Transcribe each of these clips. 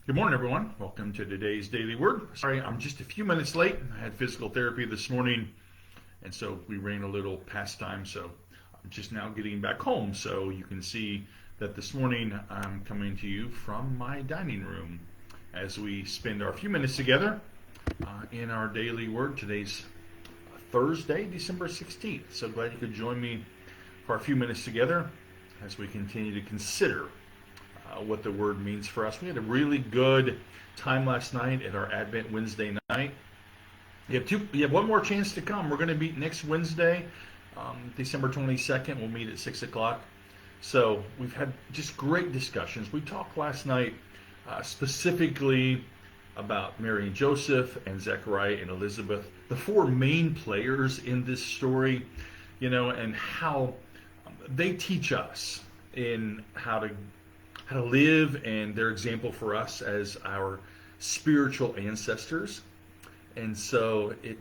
Good morning, everyone. Welcome to today's Daily Word. Sorry, I'm just a few minutes late. I had physical therapy this morning, and so we ran a little past time. So I'm just now getting back home. So you can see that this morning I'm coming to you from my dining room as we spend our few minutes together in our Daily Word. Today's Thursday, December 16th. So glad you could join me for a few minutes together as we continue to consider what the Word means for us. We had a really good time last night at our Advent Wednesday night. You have one more chance to come. We're going to meet next Wednesday, December 22nd. We'll meet at 6 o'clock. So we've had just great discussions. We talked last night specifically about Mary and Joseph and Zechariah and Elizabeth, the four main players in this story, and how they teach us in how to live, and their example for us as our spiritual ancestors. And so it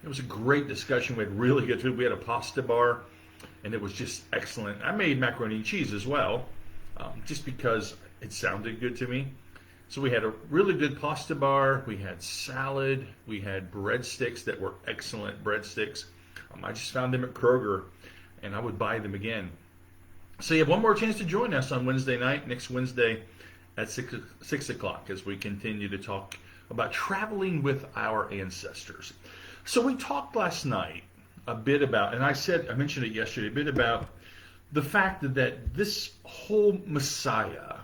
was a great discussion. We had really good food. We had a pasta bar, and it was just excellent. I made macaroni and cheese as well, just because it sounded good to me. So we had a really good pasta bar. We had salad. We had breadsticks that were excellent breadsticks. I just found them at Kroger, and I would buy them again. So you have one more chance to join us on Wednesday night, next Wednesday at 6 o'clock, as we continue to talk about traveling with our ancestors. So we talked last night a bit about, and I mentioned it yesterday, a bit about the fact that this whole Messiah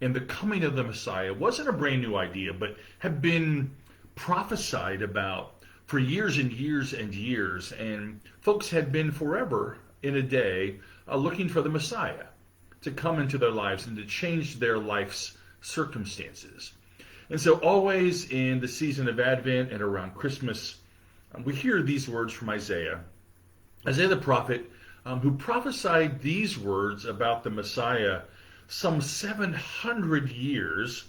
and the coming of the Messiah wasn't a brand new idea, but had been prophesied about for years and years and years, and folks had been forever in a day looking for the Messiah to come into their lives and to change their life's circumstances. And so always in the season of Advent and around Christmas, we hear these words from Isaiah the prophet, who prophesied these words about the Messiah some 700 years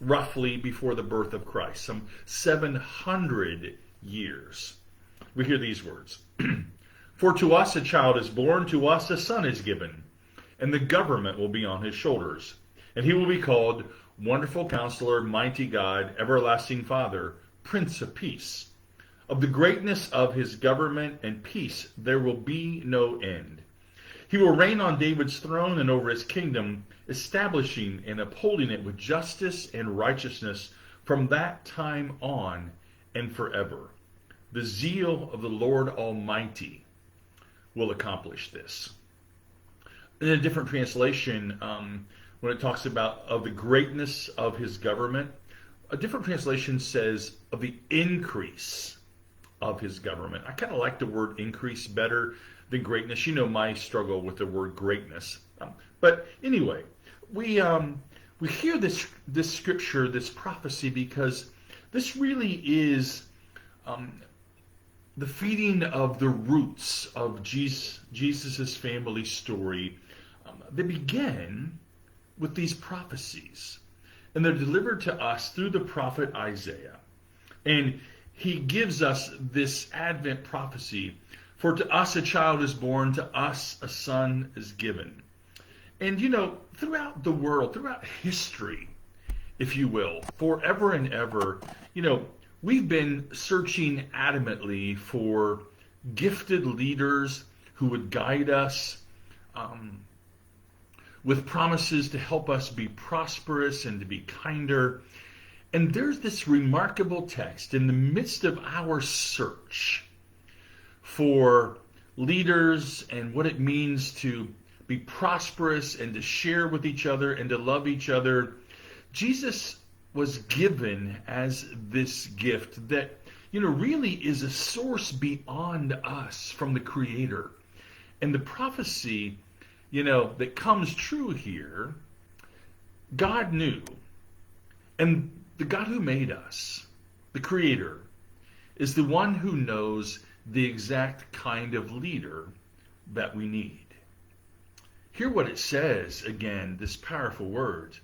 roughly before the birth of Christ, some 700 years. We hear these words. For to us a child is born, to us a son is given, and the government will be on his shoulders. And he will be called Wonderful Counselor, Mighty God, Everlasting Father, Prince of Peace. Of the greatness of his government and peace there will be no end. He will reign on David's throne and over his kingdom, establishing and upholding it with justice and righteousness from that time on and forever. The zeal of the Lord Almighty will accomplish this. In a different translation, when it talks about of the greatness of his government, a different translation says of the increase of his government. I kind of like the word increase better than greatness. You know my struggle with the word greatness. But anyway, we hear this scripture, this prophecy, because this really is the feeding of the roots of Jesus' family story. They begin with these prophecies, and they're delivered to us through the prophet Isaiah. And he gives us this Advent prophecy. For to us a child is born, to us a son is given. And throughout the world, throughout history, if you will, forever and ever, we've been searching adamantly for gifted leaders who would guide us with promises to help us be prosperous and to be kinder. And there's this remarkable text in the midst of our search for leaders and what it means to be prosperous and to share with each other and to love each other. Jesus was given as this gift that, really is a source beyond us from the Creator. And the prophecy, that comes true here, God knew. And the God who made us, the Creator, is the one who knows the exact kind of leader that we need. Hear what it says again, this powerful word.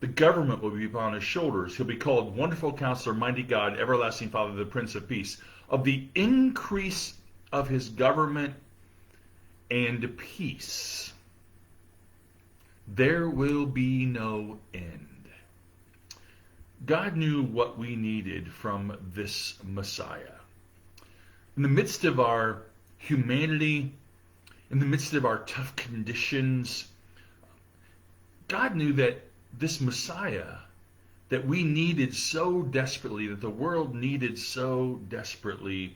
The government will be upon his shoulders. He'll be called Wonderful Counselor, Mighty God, Everlasting Father, the Prince of Peace. Of the increase of his government and peace. there will be no end. God knew what we needed from this Messiah. In the midst of our humanity, in the midst of our tough conditions, God knew that this Messiah that we needed so desperately, that the world needed so desperately,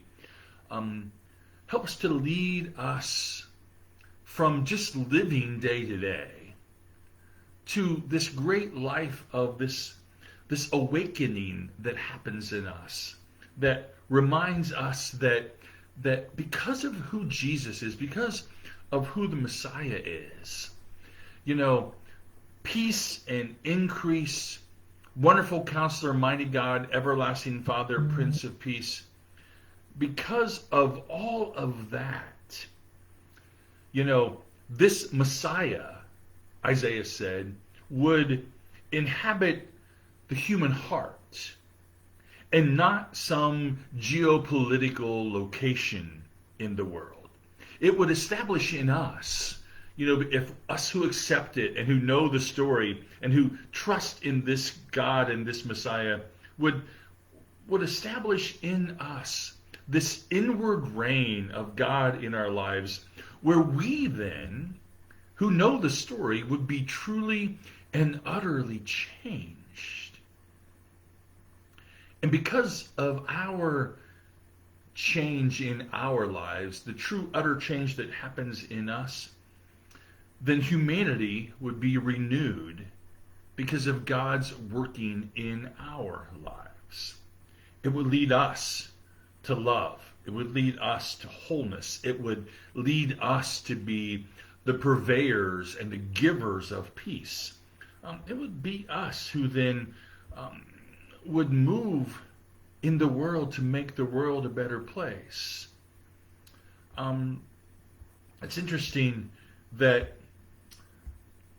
helps to lead us from just living day to day to this great life of this awakening that happens in us, that reminds us that because of who Jesus is, because of who the Messiah is, peace and increase, wonderful Counselor, mighty God, everlasting Father, Prince of Peace, because of all of that, this Messiah, Isaiah said, would inhabit the human heart and not some geopolitical location in the world. It would establish in us, if us who accept it and who know the story and who trust in this God and this Messiah would establish in us this inward reign of God in our lives, where we then, who know the story, would be truly and utterly changed. And because of our change in our lives, the true utter change that happens in us, then humanity would be renewed because of God's working in our lives. It would lead us to love. It would lead us to wholeness. It would lead us to be the purveyors and the givers of peace. It would be us who then would move in the world to make the world a better place. It's interesting that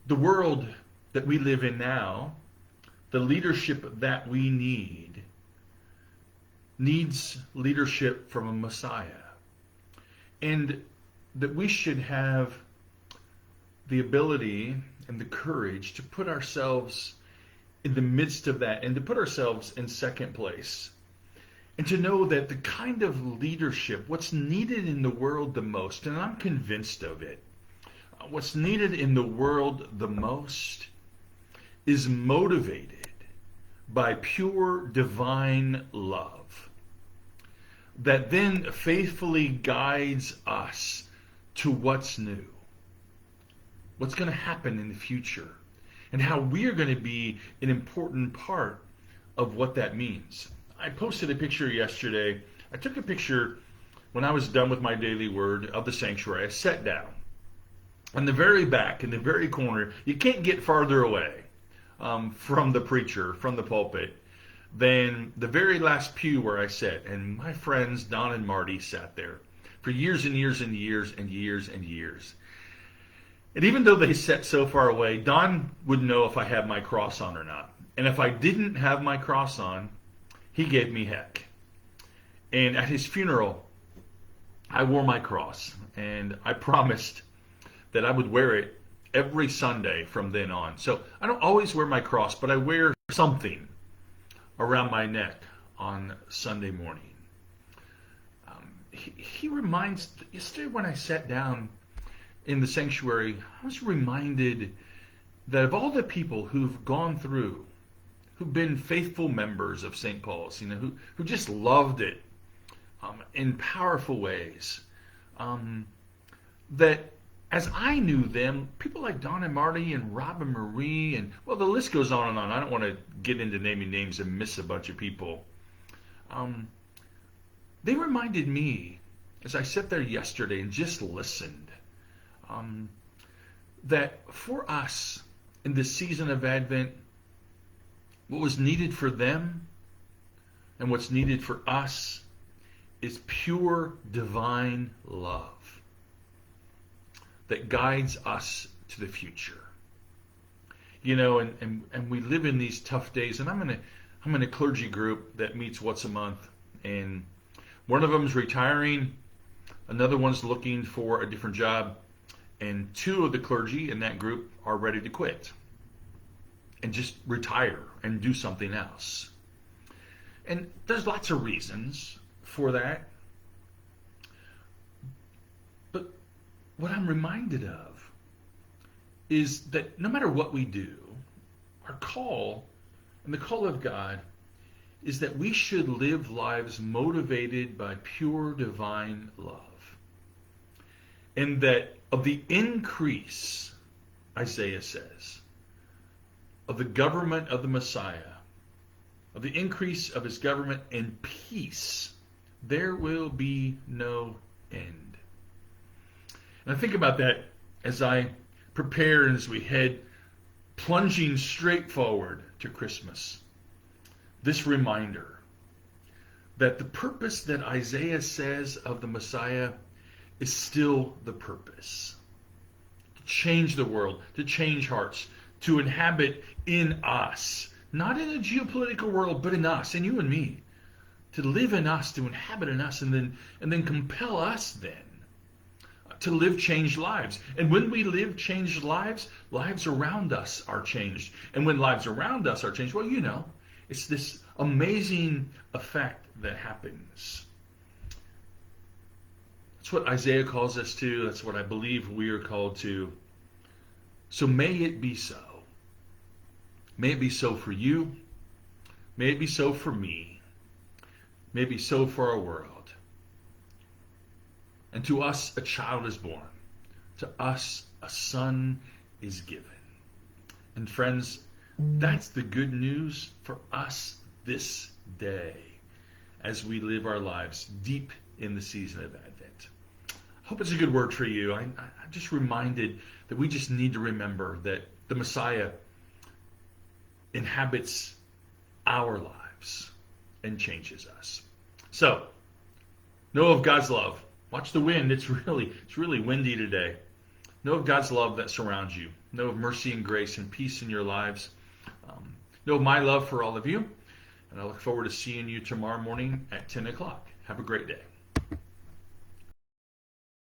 the world that we live in now, the leadership that we needs leadership from a Messiah. And that we should have the ability and the courage to put ourselves in the midst of that and to put ourselves in second place. And to know that the kind of leadership, what's needed in the world the most, and I'm convinced of it, what's needed in the world the most is motivated by pure divine love that then faithfully guides us to what's new, what's going to happen in the future, and how we are going to be an important part of what that means. I posted a picture yesterday. I took a picture when I was done with my daily word of the sanctuary. I sat down. In the very back, in the very corner, you can't get farther away from the preacher, from the pulpit, than the very last pew where I sat. And my friends, Don and Marty, sat there for years and years and years and years and years. And even though they sat so far away, Don would know if I had my cross on or not. And if I didn't have my cross on, he gave me heck. And at his funeral, I wore my cross. And I promised that I would wear it every Sunday from then on. So I don't always wear my cross, but I wear something around my neck on Sunday morning. He reminds, yesterday when I sat down in the sanctuary, I was reminded that of all the people who've gone through, who've been faithful members of St. Paul's, who just loved it in powerful ways, that as I knew them, people like Don and Marty and Rob and Marie, and well, the list goes on and on. I don't want to get into naming names and miss a bunch of people. They reminded me, as I sat there yesterday and just listened, that for us in this season of Advent, what was needed for them and what's needed for us is pure divine love that guides us to the future. And we live in these tough days, and I'm in a clergy group that meets once a month, and one of them is retiring, another one's looking for a different job, And 2 of the clergy in that group are ready to quit and just retire and do something else. And there's lots of reasons for that. But what I'm reminded of is that no matter what we do, our call and the call of God is that we should live lives motivated by pure divine love. And that of the increase, Isaiah says, of the government of the Messiah, of the increase of his government and peace, there will be no end. And I think about that as I prepare and as we head plunging straight forward to Christmas. This reminder that the purpose that Isaiah says of the Messiah is still the purpose. To change the world, to change hearts, to inhabit in us. Not in a geopolitical world, but in us, in you and me. To live in us, to inhabit in us, and then compel us then to live changed lives. And when we live changed lives, lives around us are changed. And when lives around us are changed, well, you know, it's this amazing effect that happens. That's what Isaiah calls us to. That's what I believe we are called to. So may it be so. May it be so for you. May it be so for me. May it be so for our world. And to us a child is born. To us a son is given. And friends, that's the good news for us this day as we live our lives deep in the season of Advent. I hope it's a good word for you. I'm just reminded that we just need to remember that the Messiah inhabits our lives and changes us. So, know of God's love. Watch the wind. It's really windy today. Know of God's love that surrounds you. Know of mercy and grace and peace in your lives. Know of my love for all of you. And I look forward to seeing you tomorrow morning at 10 o'clock. Have a great day.